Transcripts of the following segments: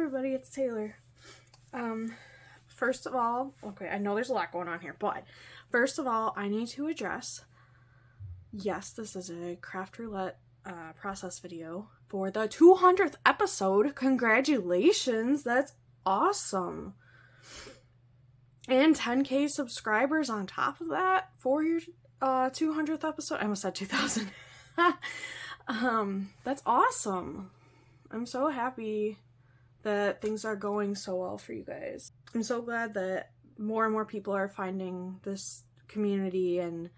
everybody, it's Taylor. First of all, okay, I know there's a lot going on here, but first of all, I need to address, yes, this is a craft roulette process video for the 200th episode. Congratulations, that's awesome. And 10K subscribers on top of that for your 200th episode. I almost said 2,000. That's awesome. I'm so happy that things are going so well for you guys. I'm so glad that more and more people are finding this community and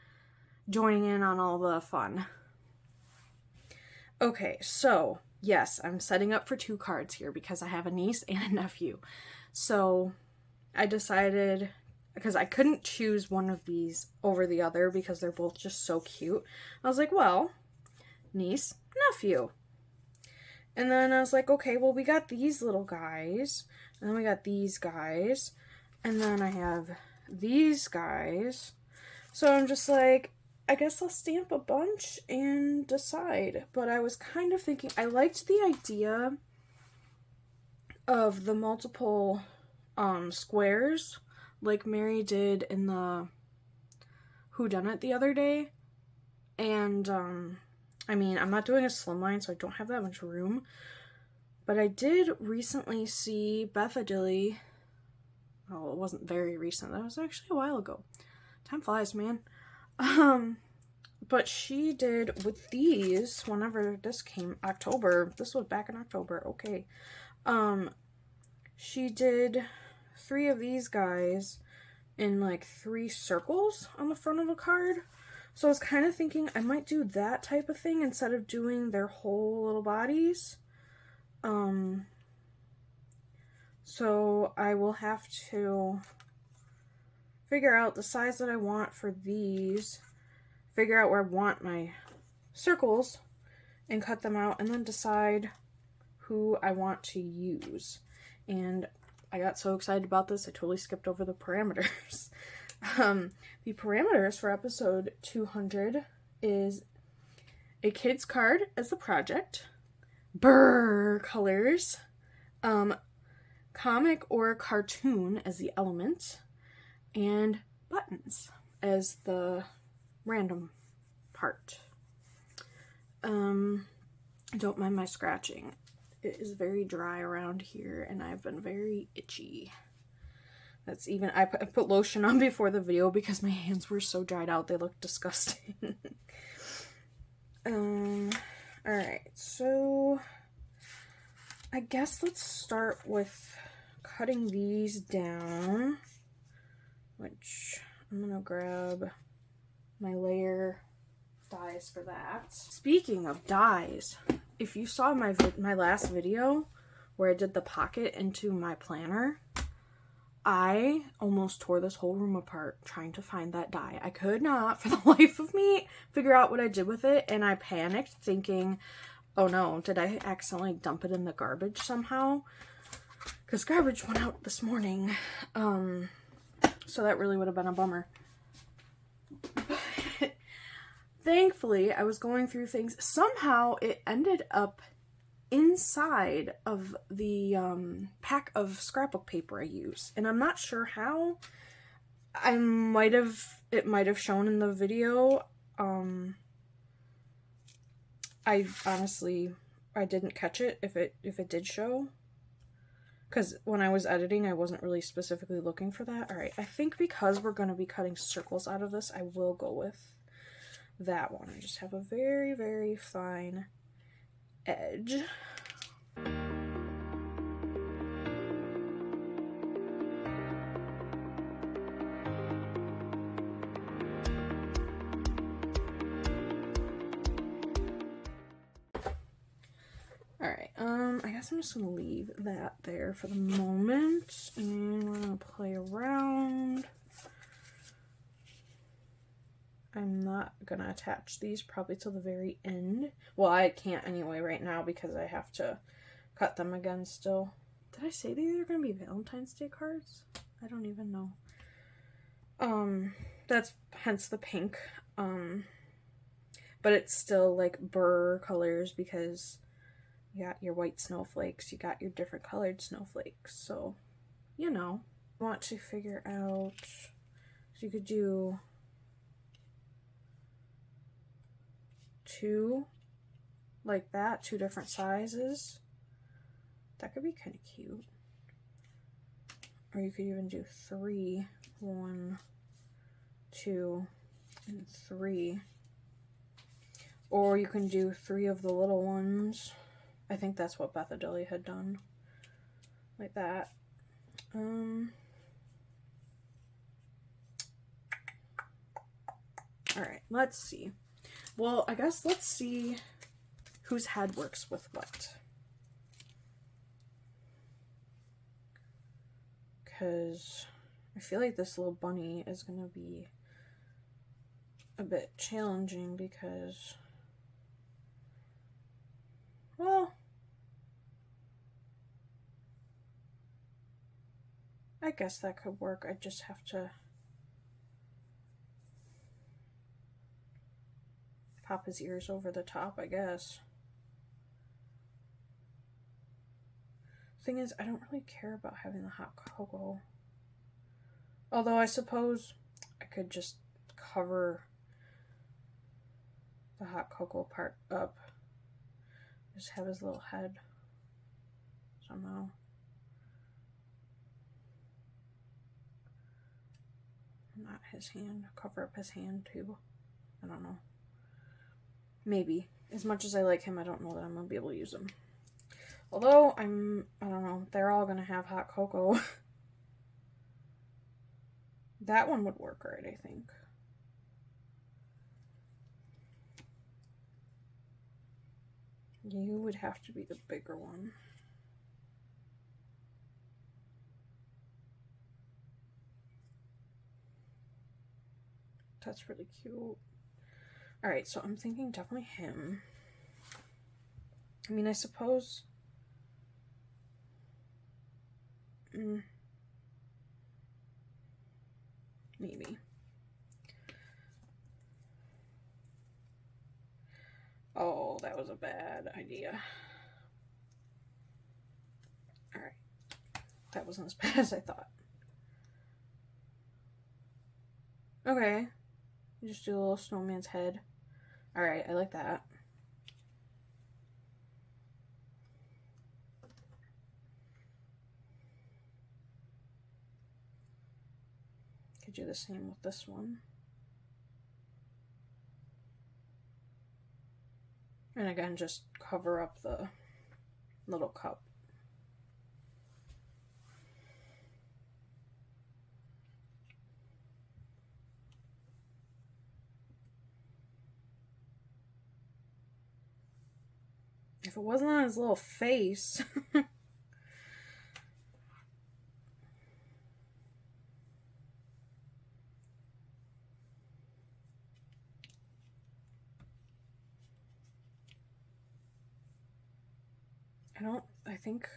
joining in on all the fun. Okay, so yes, I'm setting up for 2 cards here because I have a niece and a nephew. So I decided, because I couldn't choose one of these over the other because they're both just so cute. I was like, well, niece, nephew. And then I was like, okay, well, we got these little guys, and then we got these guys, and then I have these guys. So I'm just like, I guess I'll stamp a bunch and decide. But I was kind of thinking, I liked the idea of the multiple squares, like Mary did in the Whodunit the other day. And, I mean, I'm not doing a slimline, so I don't have that much room. But I did recently see Beth Adilly. Oh, it wasn't very recent. That was actually a while ago. Time flies, man. But she did with these, whenever this came, October. This was back in October. Okay. She did 3 of these guys in like 3 circles on the front of a card. So I was kind of thinking I might do that type of thing instead of doing their whole little bodies. So I will have to figure out the size that I want for these, figure out where I want my circles, and cut them out, and then decide who I want to use. And I got so excited about this, I totally skipped over the parameters. The parameters for episode 200 is a kid's card as the project, brrrrr colors, comic or cartoon as the element, and buttons as the random part. Don't mind my scratching. It is very dry around here and I've been very itchy. That's even, I put lotion on before the video because my hands were so dried out, they looked disgusting. Alright, so I guess let's start with cutting these down, which I'm gonna grab my layer dies for that. Speaking of dies, if you saw my last video where I did the pocket into my planner, I almost tore this whole room apart trying to find that die. I could not, for the life of me, figure out what I did with it, and I panicked thinking, oh no, did I accidentally dump it in the garbage somehow? Because garbage went out this morning, so that really would have been a bummer. But thankfully, I was going through things. Somehow, it ended up inside of the pack of scrapbook paper I use, and I'm not sure how. It might have shown in the video. I honestly didn't catch it if it did show, because when I was editing I wasn't really specifically looking for that. All right, I think because we're going to be cutting circles out of this, I will go with that one. I just have a very, very fine edge. Alright, I guess I'm just gonna leave that there for the moment, and we're gonna play around. I'm not gonna attach these probably till the very end. Well, I can't anyway right now because I have to cut them again still. Did I say these are gonna be Valentine's Day cards? I don't even know. That's hence the pink. But it's still like brrrrr colors because You got your white snowflakes, you got your different colored snowflakes. So, you know, want to figure out, so you could do 2 like that, 2 different sizes. That could be kind of cute. Or you could even do 3, 1, 2, and 3. Or you can do 3 of the little ones. I think that's what Beth Adeli had done. Like that. Alright, let's see. Well, I guess let's see whose head works with what. Because I feel like this little bunny is going to be a bit challenging because, well, I guess that could work. I just have to pop his ears over the top, I guess. Thing is, I don't really care about having the hot cocoa. Although I suppose I could just cover the hot cocoa part up. Just have his little head somehow. Not his hand. Cover up his hand too. I don't know. Maybe. As much as I like him, I don't know that I'm going to be able to use him. Although, I don't know, they're all going to have hot cocoa. That one would work right, I think. You would have to be the bigger one. That's really cute. Alright, so I'm thinking definitely him. I mean, I suppose... maybe. Oh, that was a bad idea. Alright. That wasn't as bad as I thought. Okay. Just do a little snowman's head. Alright, I like that. Could do the same with this one. And again, just cover up the little cup. If it wasn't on his little face. I think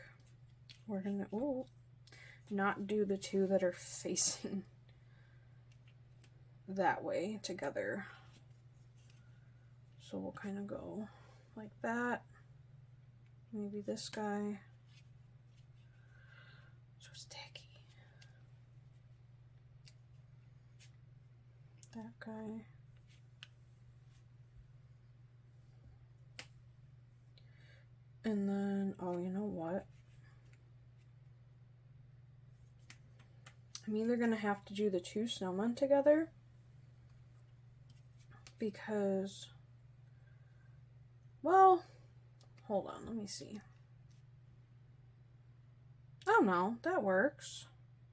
we're gonna, not do the 2 that are facing that way together. So we'll kind of go like that. Maybe this guy. So sticky. That guy. And then, oh, you know what? I'm either gonna have to do the 2 snowmen together because, well, hold on, let me see. Oh no, that works.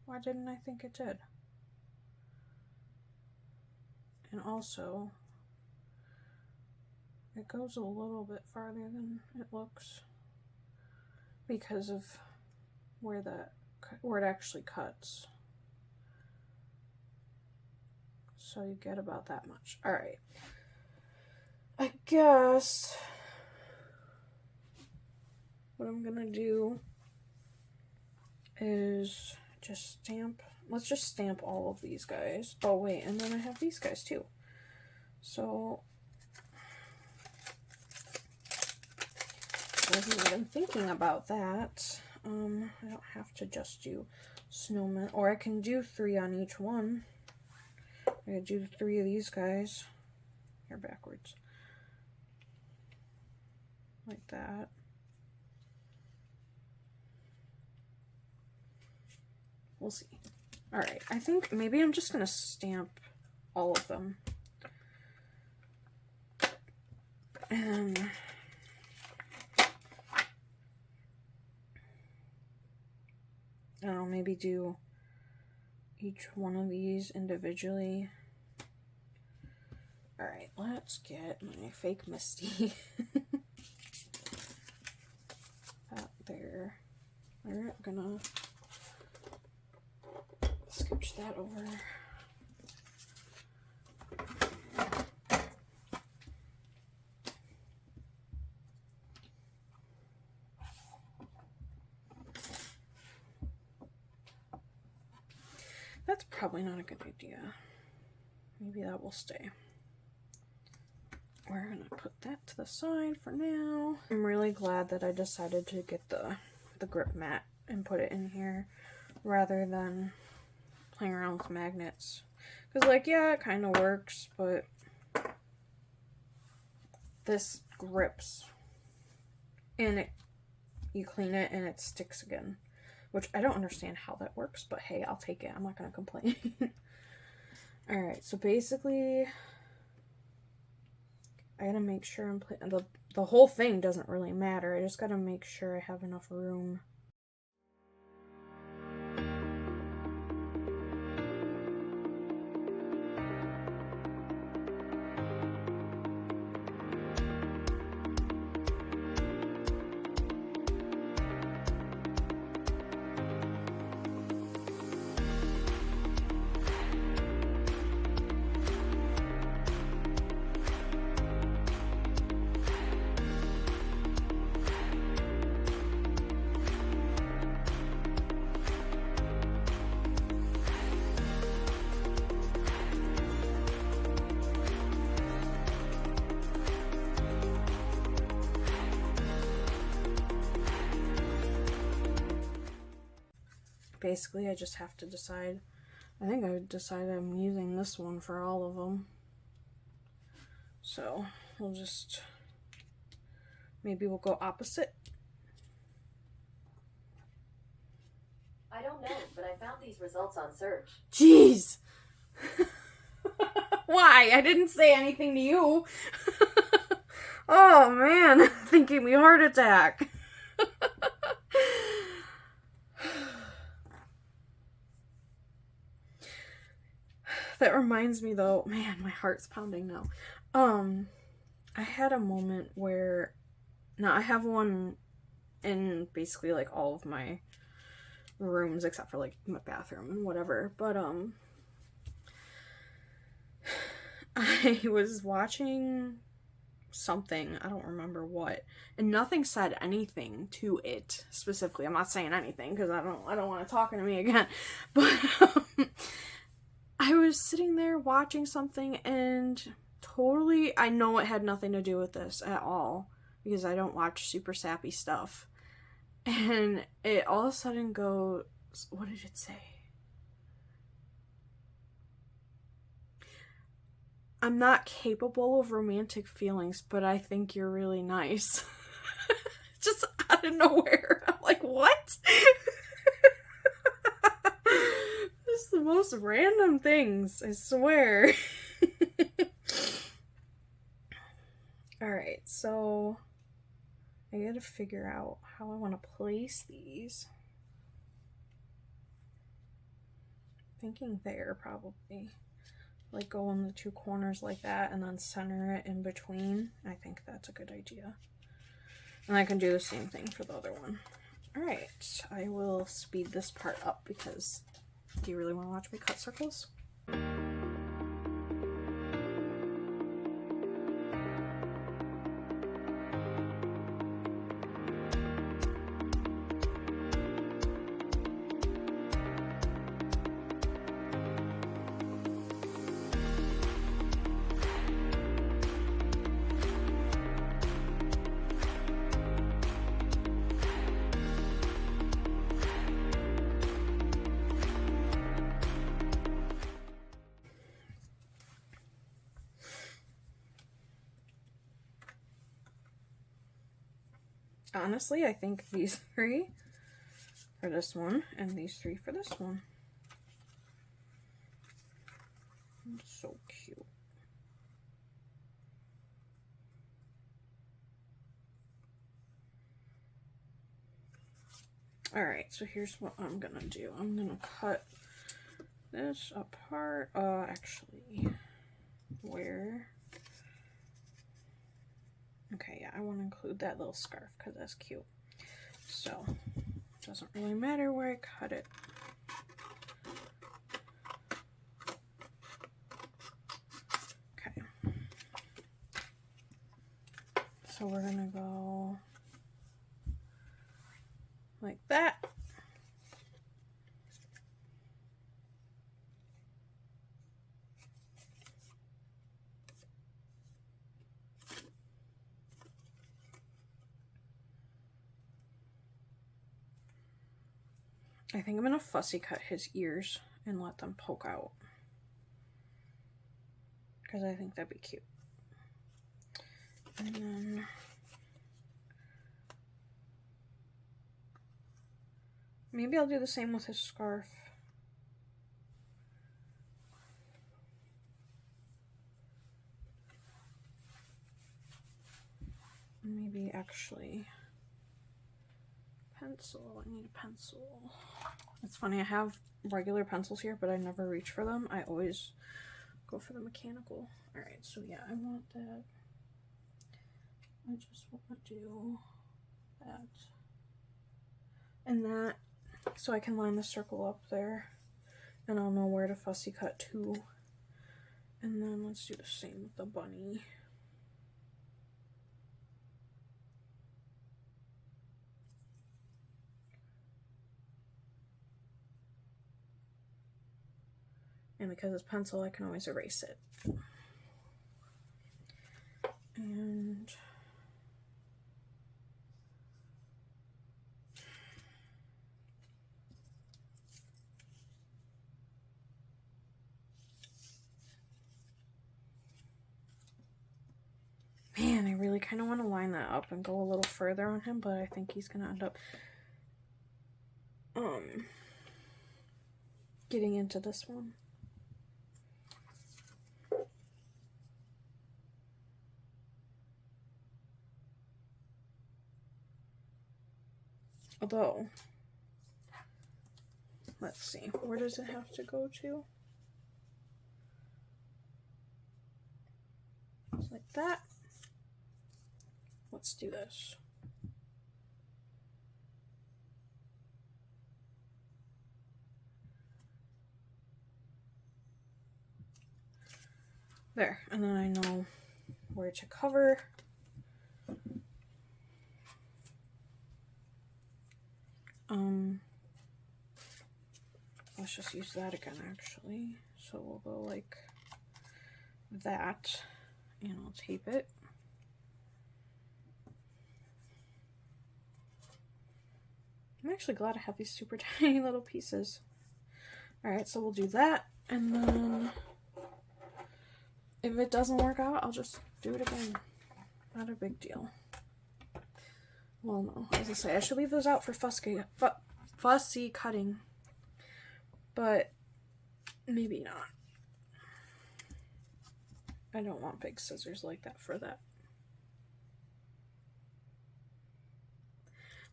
Why didn't I think it did? And also, it goes a little bit farther than it looks because of where it actually cuts. So you get about that much. All right. I guess what I'm gonna do is just stamp. Let's just stamp all of these guys. Oh wait, and then I have these guys too. So wasn't even thinking about that. I don't have to just do snowmen, or I can do 3 on each one. I could do 3 of these guys. Here, backwards. Like that. We'll see. Alright, I think maybe I'm just going to stamp all of them. And I don't know, maybe do each one of these individually. Alright, let's get my fake Misty. That there. We're gonna scooch that over. That's probably not a good idea. Maybe that will stay. We're gonna put that to the side for now. I'm really glad that I decided to get the grip mat and put it in here rather than playing around with magnets. Because, like, yeah, it kind of works, but this grips. And you clean it and it sticks again. Which I don't understand how that works, but hey, I'll take it. I'm not going to complain. Alright, so basically, I gotta make sure I'm the whole thing doesn't really matter. I just gotta make sure I have enough room. Basically, I just have to decide. I think I decided I'm using this one for all of them. So, we'll just, maybe we'll go opposite. I don't know, but I found these results on search. Jeez! Why? I didn't say anything to you. Oh man, thinking me heart attack. That reminds me though, man, my heart's pounding now. I had a moment where, now I have one in basically like all of my rooms except for like my bathroom and whatever, but I was watching something, I don't remember what, and nothing said anything to it specifically. I'm not saying anything because I don't want it talking to me again, but I was sitting there watching something and totally, I know it had nothing to do with this at all because I don't watch super sappy stuff, and it all of a sudden goes, what did it say? I'm not capable of romantic feelings, but I think you're really nice. Just out of nowhere. I'm like, what? This is the most random things, I swear. Alright, so I gotta figure out how I want to place these. Thinking there, probably. Like go in the 2 corners like that and then center it in between. I think that's a good idea. And I can do the same thing for the other one. Alright, I will speed this part up because do you really want to watch me cut circles? Honestly, I think these 3 for this one and these 3 for this one. It's so cute. Alright, so here's what I'm gonna do. I'm gonna cut this apart. Actually, where? Okay, yeah, I want to include that little scarf because that's cute. So, it doesn't really matter where I cut it. Okay. So we're gonna go like that. I think I'm gonna fussy cut his ears and let them poke out, because I think that'd be cute. And then maybe I'll do the same with his scarf. Maybe actually pencil. I need a pencil. It's funny, I have regular pencils here, but I never reach for them. I always go for the mechanical. Alright, so yeah, I want that. I just want to do that and that, so I can line the circle up there and I'll know where to fussy cut to. And then let's do the same with the bunny. And because it's pencil, I can always erase it. And man, I really kind of want to line that up and go a little further on him, but I think he's gonna end up getting into this one. Although, let's see, where does it have to go to? Just like that. Let's do this. There, and then I know where to cover. Let's just use that again, actually. So we'll go like that, and I'll tape it. I'm actually glad I have these super tiny little pieces. Alright, so we'll do that, and then if it doesn't work out, I'll just do it again. Not a big deal. Well, no, as I say, I should leave those out for fussy cutting, but maybe not. I don't want big scissors like that for that.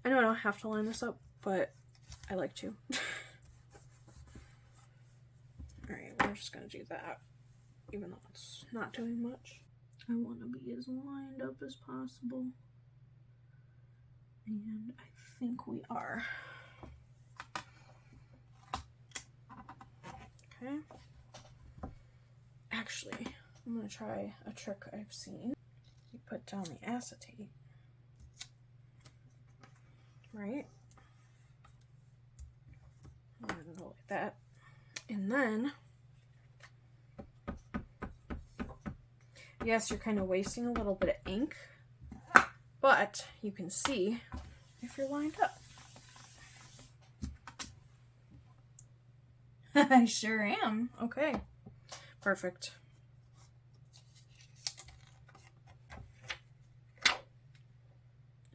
I know I don't have to line this up, but I like to. Alright, we're just gonna do that, even though it's not doing much. I want to be as lined up as possible. And I think we are. Okay. Actually, I'm going to try a trick I've seen. You put down the acetate. Right? I'm going to go like that. And then, yes, you're kind of wasting a little bit of ink, but you can see if you're lined up. I sure am. Okay. Perfect.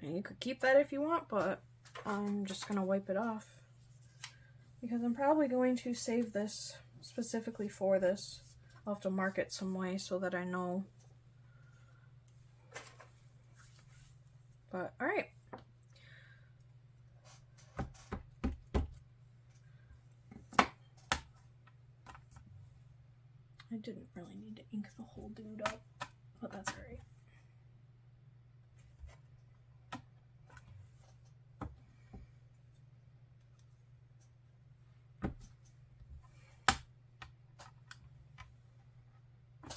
And you could keep that if you want, but I'm just gonna wipe it off because I'm probably going to save this specifically for this. I'll have to mark it some way so that I know. But all right. I didn't really need to ink the whole dude up, but that's all right.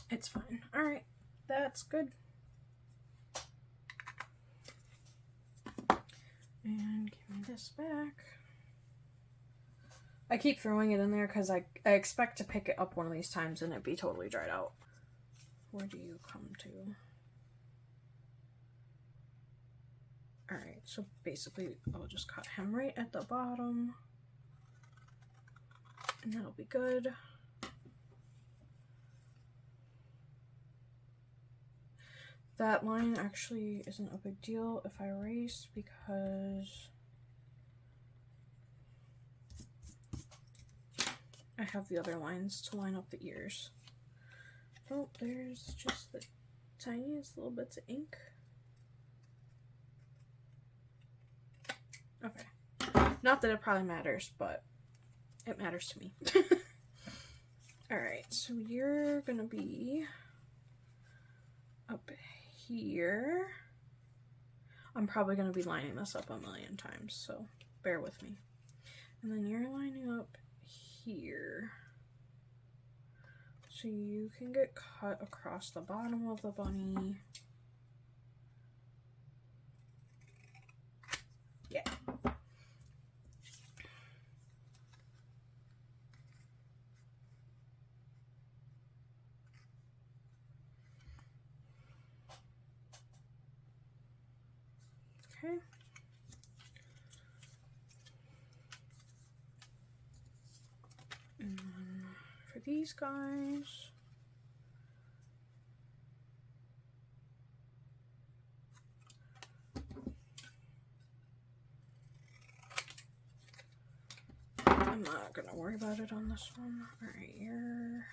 It's fine. All right, that's good. And give me this back. I keep throwing it in there because I expect to pick it up one of these times and it be totally dried out. Where do you come to? Alright, so basically I'll just cut him right at the bottom. And that'll be good. That line actually isn't a big deal if I erase because I have the other lines to line up the ears. Oh, there's just the tiniest little bits of ink. Okay. Not that it probably matters, but it matters to me. Alright, so you're gonna be up here. I'm probably gonna be lining this up a million times, so bear with me. And then you're lining up here. So you can get cut across the bottom of the bunny. Yeah. Okay. And then for these guys, I'm not gonna worry about it on this one. All right, you're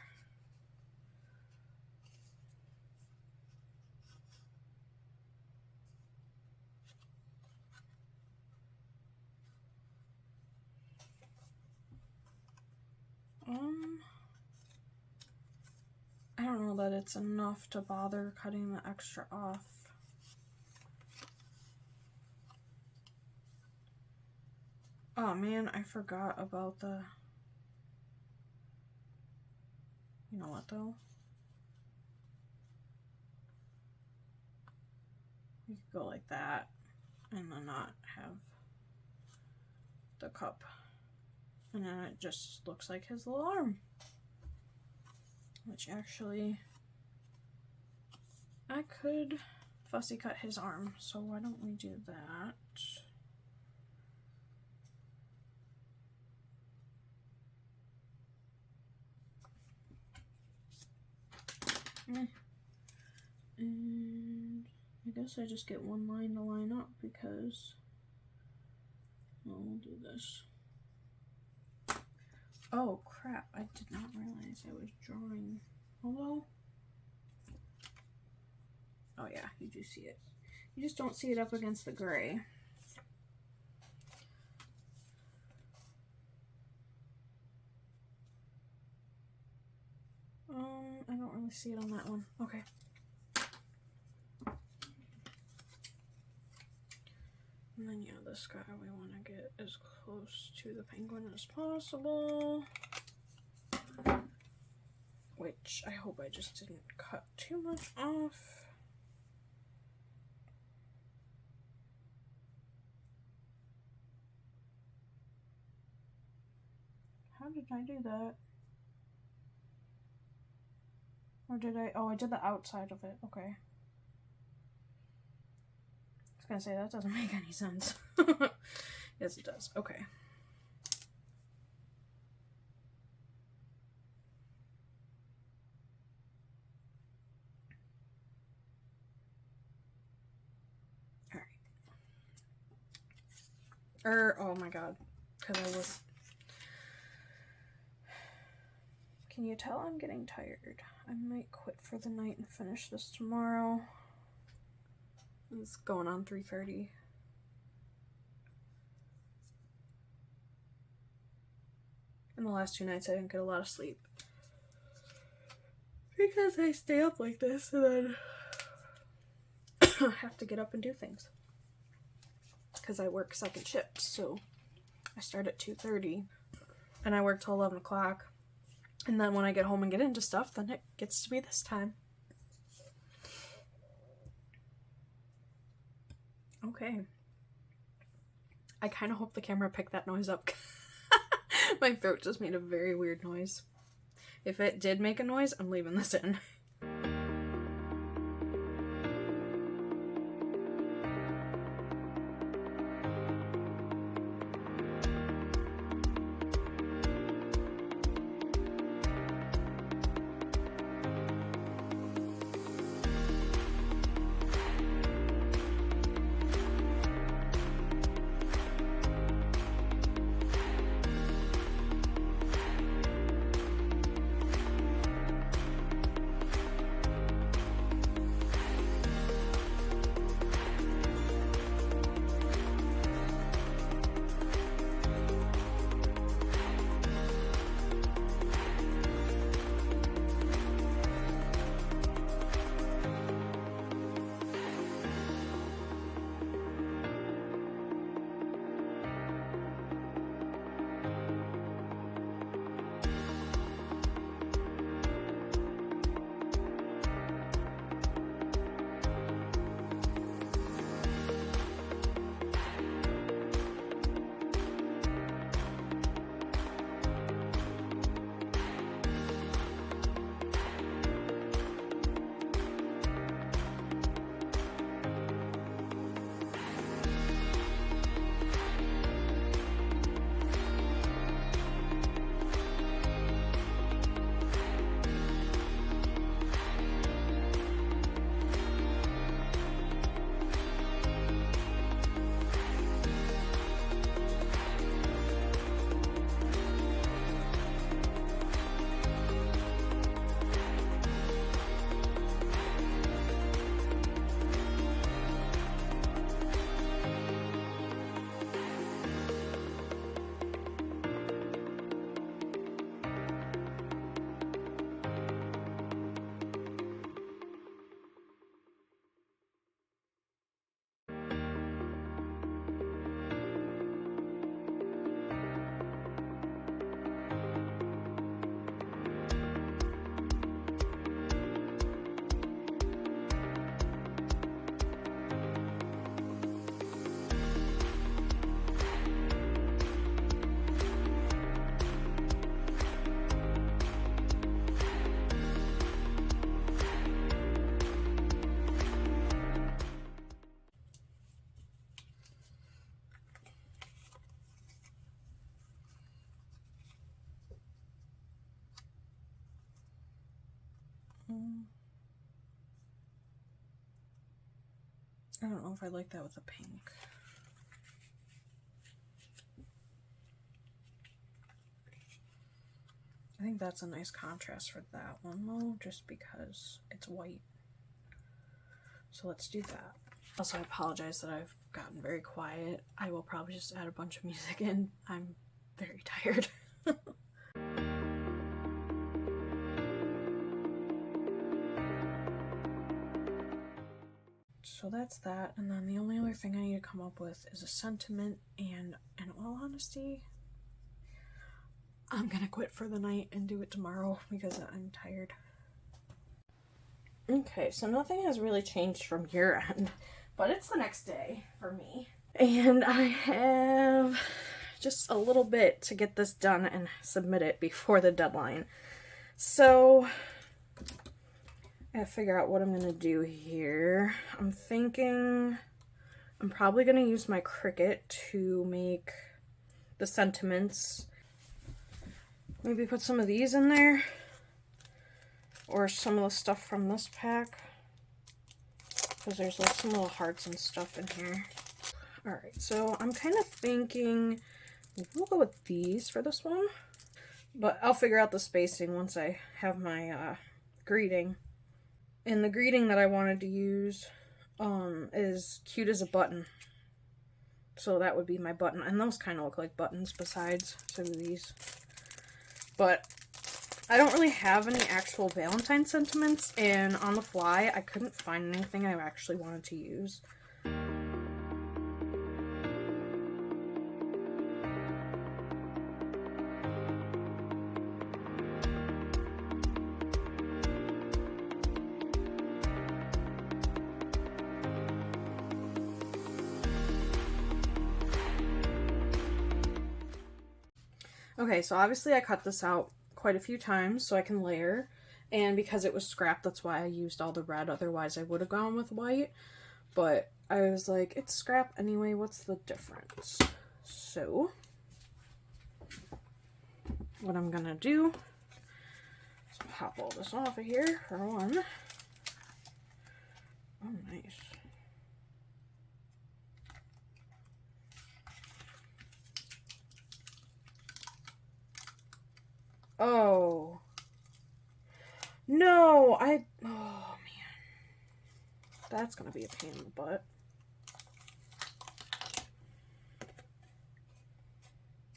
I don't know that it's enough to bother cutting the extra off. Oh man, I forgot about the, you know what though? You could go like that and then not have the cup. And then it just looks like his little arm. Which actually, I could fussy cut his arm, so why don't we do that? And I guess I just get one line to line up because, well, we'll do this. Oh crap, I did not realize I was drawing. Hello? Oh yeah, you do see it. You just don't see it up against the gray. I don't really see it on that one. Okay. And then, yeah, this guy we want to get as close to the penguin as possible. Which I hope I just didn't cut too much off. How did I do that? Or did I? Oh, I did the outside of it. Okay. I was gonna say, that doesn't make any sense. Yes, it does. Okay. Alright. Oh my god. Because I was... Can you tell I'm getting tired? I might quit for the night and finish this tomorrow. It's going on 3:30. And the last 2 nights I didn't get a lot of sleep. Because I stay up like this and then have to get up and do things. Because I work second shift, so I start at 2:30 and I work till 11 o'clock. And then when I get home and get into stuff, then it gets to be this time. Okay. I kind of hope the camera picked that noise up. My throat just made a very weird noise. If it did make a noise, I'm leaving this in. I don't know if I like that with the pink. I think that's a nice contrast for that one though, just because it's white. So let's do that. Also, I apologize that I've gotten very quiet. I will probably just add a bunch of music in. I'm very tired. So that's that, and then the only other thing I need to come up with is a sentiment, and in all honesty, I'm gonna quit for the night and do it tomorrow because I'm tired. Okay, so nothing has really changed from your end, but it's the next day for me. And I have just a little bit to get this done and submit it before the deadline. So I gotta figure out what I'm gonna do here. I'm thinking I'm probably gonna use my Cricut to make the sentiments. Maybe put some of these in there, or some of the stuff from this pack, because there's like some little hearts and stuff in here. Alright, so I'm kind of thinking we'll go with these for this one. But I'll figure out the spacing once I have my greeting. And the greeting that I wanted to use is cute as a button. So that would be my button. And those kind of look like buttons besides some of these. But I don't really have any actual Valentine sentiments. And on the fly, I couldn't find anything I actually wanted to use. Okay, so obviously I cut this out quite a few times so I can layer, and because it was scrap, that's why I used all the red, otherwise I would have gone with white, but I was like, it's scrap anyway, what's the difference? So, what I'm gonna do is pop all this off of here for one. Oh, nice. Oh. No, oh man. That's gonna be a pain in the butt.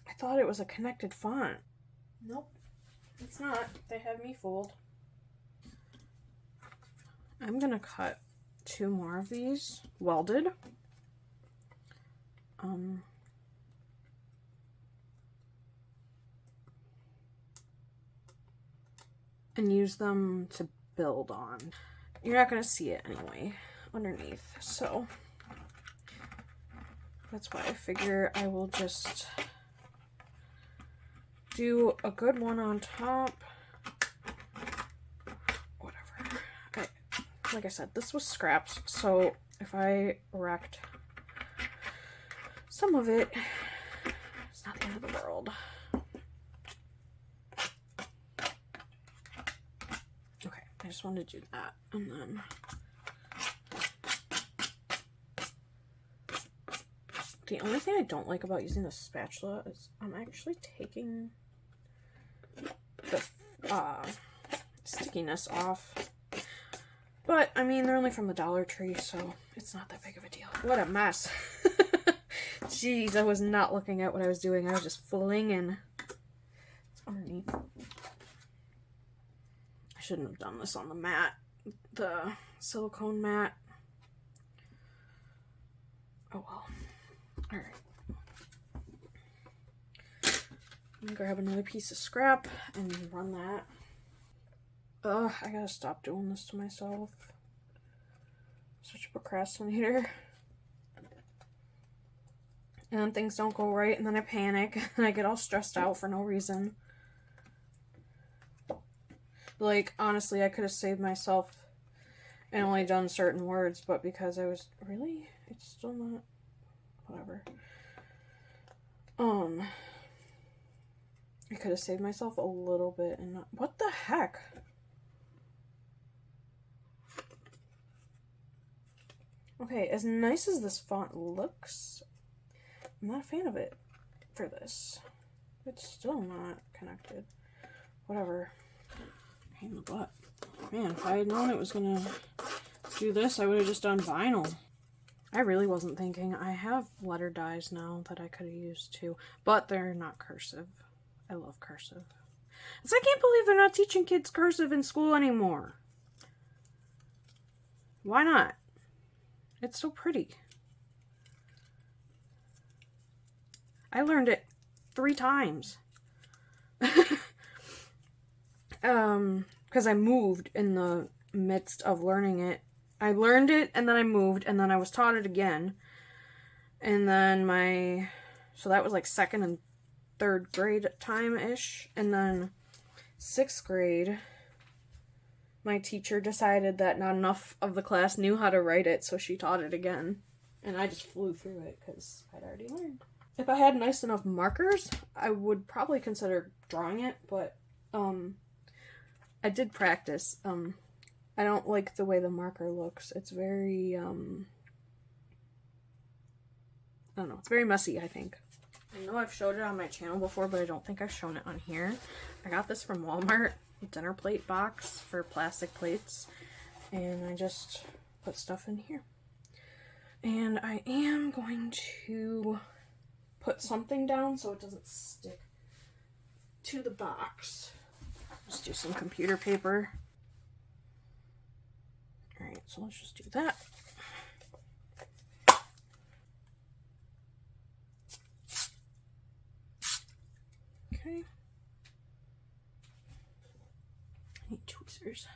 I thought it was a connected font. Nope, it's not. They have me fooled. I'm gonna cut 2 more of these welded. And use them to build on. You're not gonna see it anyway underneath, so that's why I figure I will just do a good one on top. Whatever. Like I said, this was scraps, so if I wrecked some of it, it's not the end of the world. Okay, I just wanted to do that, and then the only thing I don't like about using the spatula is I'm actually taking the stickiness off. But, I mean, they're only from the Dollar Tree, so it's not that big of a deal. What a mess. Jeez, I was not looking at what I was doing. I was just flinging. It's underneath. I shouldn't have done this on the mat. The silicone mat. Oh well. Alright. I'm gonna grab another piece of scrap and run that. Ugh, I gotta stop doing this to myself. Such a procrastinator. And then things don't go right, and then I panic, and I get all stressed out for no reason. Like, honestly, I could have saved myself and only done certain words, but because I was... Really? It's still not... Whatever. I could have saved myself a little bit and not... What the heck? Okay, as nice as this font looks, I'm not a fan of it for this. It's still not connected. Whatever. Pain in the butt. Man, if I had known it was gonna do this, I would have just done vinyl. I really wasn't thinking. I have letter dies now that I could have used too, but they're not cursive. I love cursive. I can't believe they're not teaching kids cursive in school anymore. Why not? It's so pretty. I learned it 3 times. Because I moved in the midst of learning it. I learned it, and then I moved, and then I was taught it again. And then so that was like 2nd and 3rd grade time-ish. And then 6th grade, my teacher decided that not enough of the class knew how to write it, so she taught it again. And I just flew through it, because I'd already learned. If I had nice enough markers, I would probably consider drawing it, but, I did practice. I don't like the way the marker looks. It's very, I don't know. It's very messy, I think. I know I've showed it on my channel before, but I don't think I've shown it on here. I got this from Walmart. Dinner plate box for plastic plates. And I just put stuff in here. And I am going to put something down so it doesn't stick to the box. Just do some computer paper. Alright, so let's just do that. Okay. I need tweezers.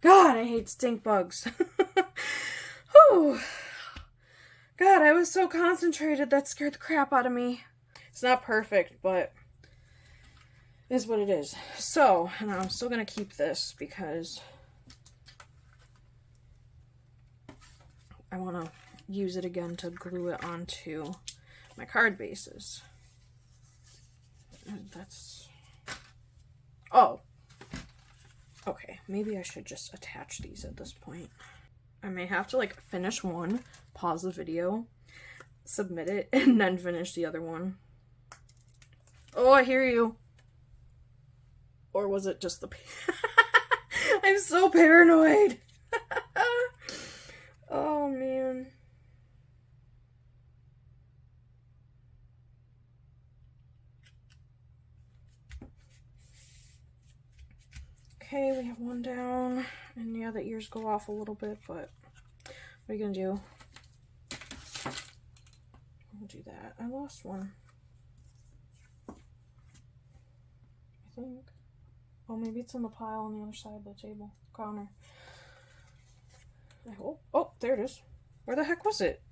God, I hate stink bugs. Whew. God, I was so concentrated that scared the crap out of me. It's not perfect, but it is what it is. So, and I'm still gonna keep this because I want to use it again to glue it onto my card bases. And that's... Oh! Okay, maybe I should just attach these at this point. I may have to like finish one, pause the video, submit it, and then finish the other one. Oh, I hear you. Or was it just the... I'm so paranoid! Oh, man. Okay, we have one down. And yeah, the ears go off a little bit, but what are you gonna do? I'll do that. I lost one. I think. Oh, maybe it's in the pile on the other side of the table. Counter. I hope. Oh, there it is. Where the heck was it?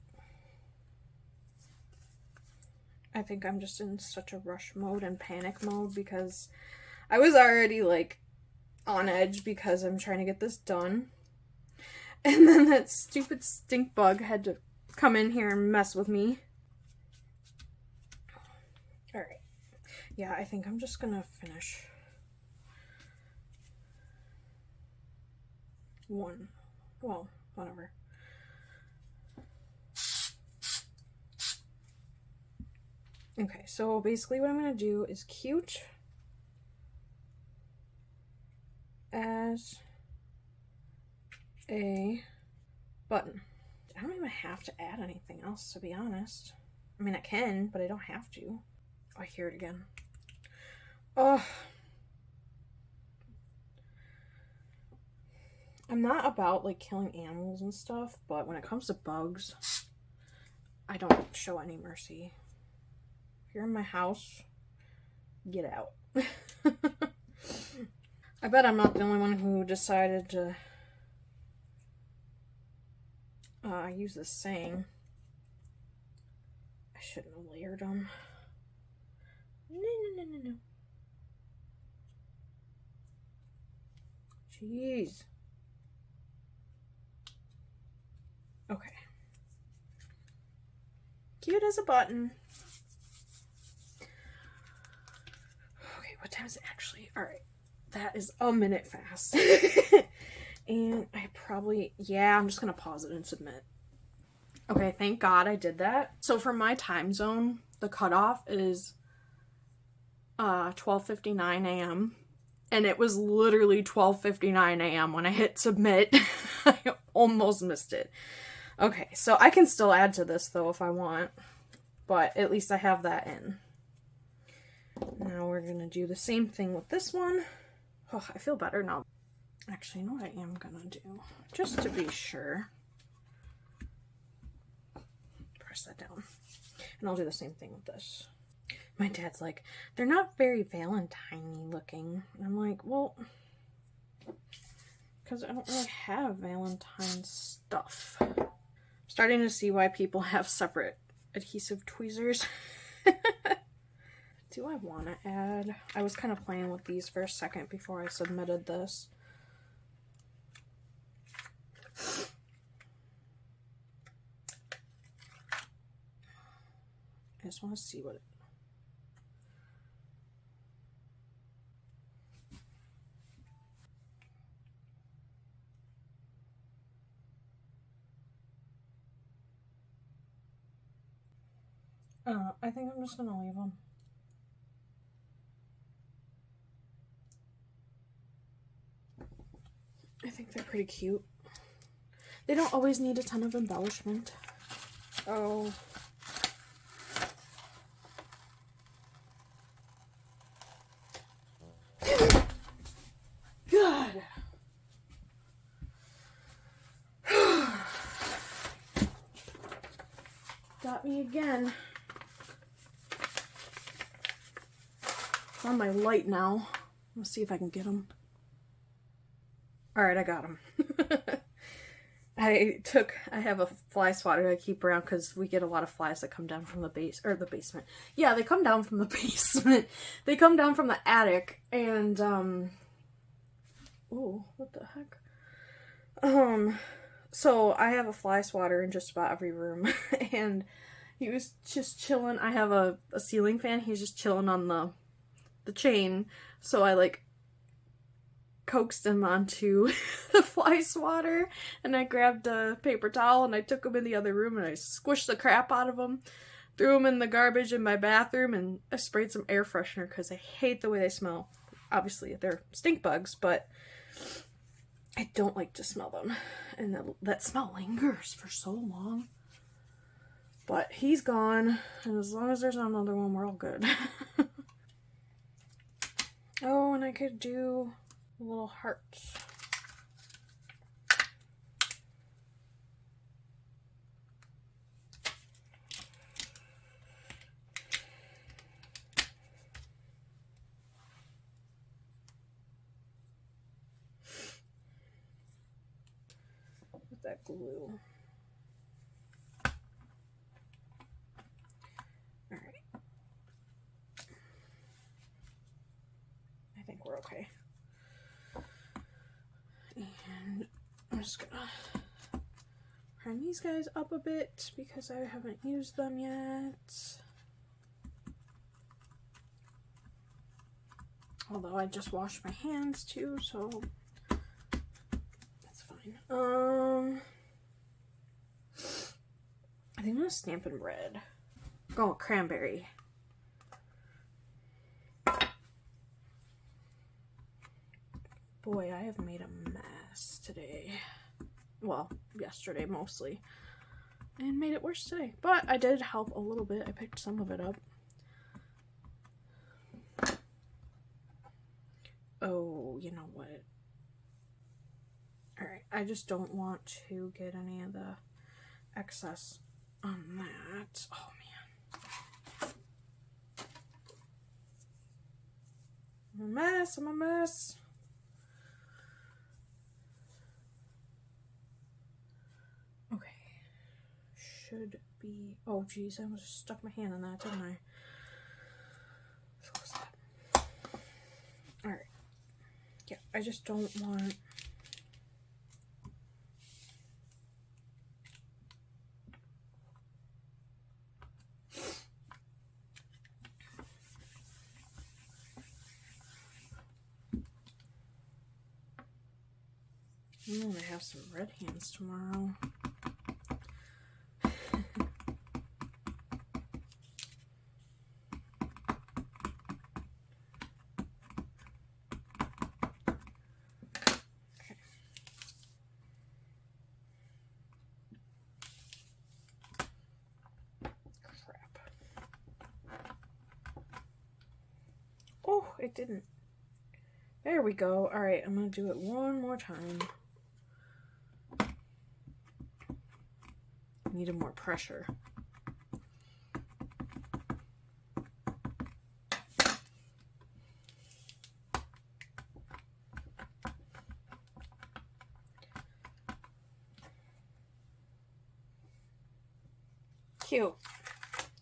I think I'm just in such a rush mode and panic mode because I was already like on edge because I'm trying to get this done. And then that stupid stink bug had to come in here and mess with me. Alright. Yeah, I think I'm just gonna finish one. Well, whatever. Okay, so basically what I'm gonna do is cute as a button. I don't even have to add anything else, to be honest. I mean, I can, but I don't have to. Oh, I hear it again. Oh. I'm not about, like, killing animals and stuff, but when it comes to bugs, I don't show any mercy. If you're in my house, get out. I bet I'm not the only one who decided to use this saying. I shouldn't have layered them. No. Jeez. Okay. Cute as a button. Okay, what time is it actually? Alright. That is a minute fast. And I probably, yeah, I'm just gonna pause it and submit. Okay, thank God I did that. So for my time zone, the cutoff is 12:59 a.m. And it was literally 12:59 a.m. when I hit submit. I almost missed it. Okay, so I can still add to this though if I want. But at least I have that in. Now we're gonna do the same thing with this one. Oh, I feel better now. Actually, you know what I am gonna do? Just to be sure. Press that down. And I'll do the same thing with this. My dad's like, they're not very Valentine-y looking. And I'm like, well, because I don't really have Valentine stuff. I'm starting to see why people have separate adhesive tweezers. do I want to add? I was kind of playing with these for a second before I submitted this. I just want to see what it... I think I'm just going to leave them. I think they're pretty cute. They don't always need a ton of embellishment. Oh. God. Got me again. It's on my light now. Let's see if I can get him. Alright, I got him. I have a fly swatter I keep around because we get a lot of flies that come down from the basement. Yeah, they come down from the basement. They come down from the attic and, oh, what the heck? So I have a fly swatter in just about every room and he was just chilling. I have a ceiling fan. He's just chilling on the chain. So I like coaxed him onto the fly swatter and I grabbed a paper towel and I took him in the other room and I squished the crap out of him, threw him in the garbage in my bathroom, and I sprayed some air freshener because I hate the way they smell. Obviously they're stink bugs, but I don't like to smell them, and that smell lingers for so long. But he's gone, and as long as there's not another one, we're all good. Oh, and I could do little hearts. With that glue. Alright. I think we're okay. And I'm just gonna prime these guys up a bit because I haven't used them yet. Although I just washed my hands too, so that's fine. I think I'm gonna stamp in red. Oh, cranberry. Boy, I have made a mess today. Well, yesterday mostly. And made it worse today. But I did help a little bit. I picked some of it up. Oh, you know what? Alright, I just don't want to get any of the excess on that. Oh, man. I'm a mess. I'm a mess. Okay. Should be... Oh, geez. I almost stuck my hand in that, didn't I? What was that? Alright. Yeah, I just don't want... I'm gonna have some red hands tomorrow. Crap. Oh, it didn't. There we go. Alright, I'm gonna do it one more time. Needed more pressure. Cute.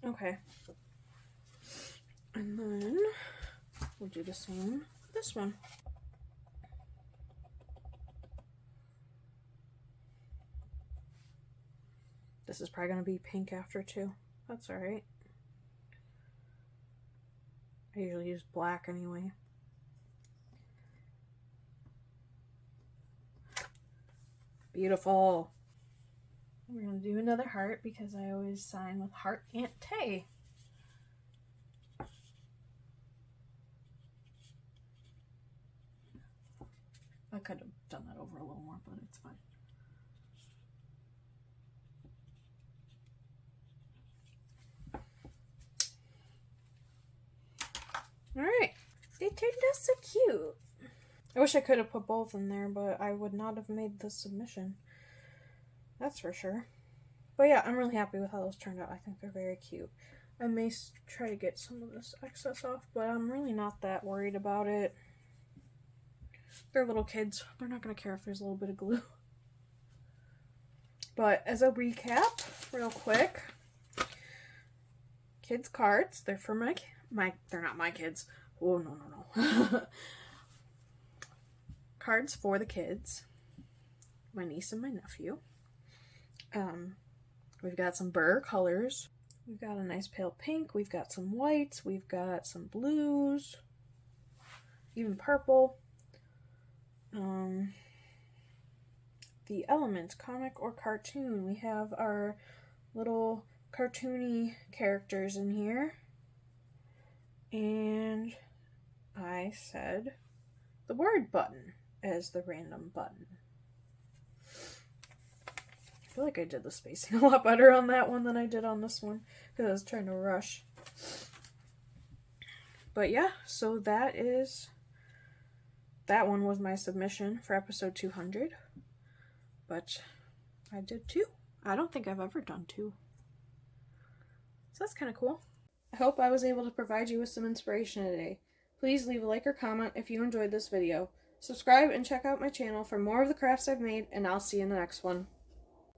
Okay. And And then we'll do the same with this one. This is probably going to be pink after too. That's alright. I usually use black anyway. Beautiful. We're going to do another heart because I always sign with Heart Aunt Tay. I could have done that over a little more, but it's fine. Alright. They turned out so cute. I wish I could have put both in there, but I would not have made the submission. That's for sure. But yeah, I'm really happy with how those turned out. I think they're very cute. I may try to get some of this excess off, but I'm really not that worried about it. They're little kids. They're not going to care if there's a little bit of glue. But as a recap, real quick, kids' cards. They're for they're not my kids. Oh, no. Cards for the kids. My niece and my nephew. We've got some brrrrr colors. We've got a nice pale pink. We've got some whites. We've got some blues. Even purple. The elements, comic or cartoon. We have our little cartoony characters in here. And I said the word button as the random button. I feel like I did the spacing a lot better on that one than I did on this one because I was trying to rush. But yeah, so that one was my submission for episode 200. But I did 2. I don't think I've ever done 2. So that's kind of cool. I hope I was able to provide you with some inspiration today. Please leave a like or comment if you enjoyed this video. Subscribe and check out my channel for more of the crafts I've made, and I'll see you in the next one.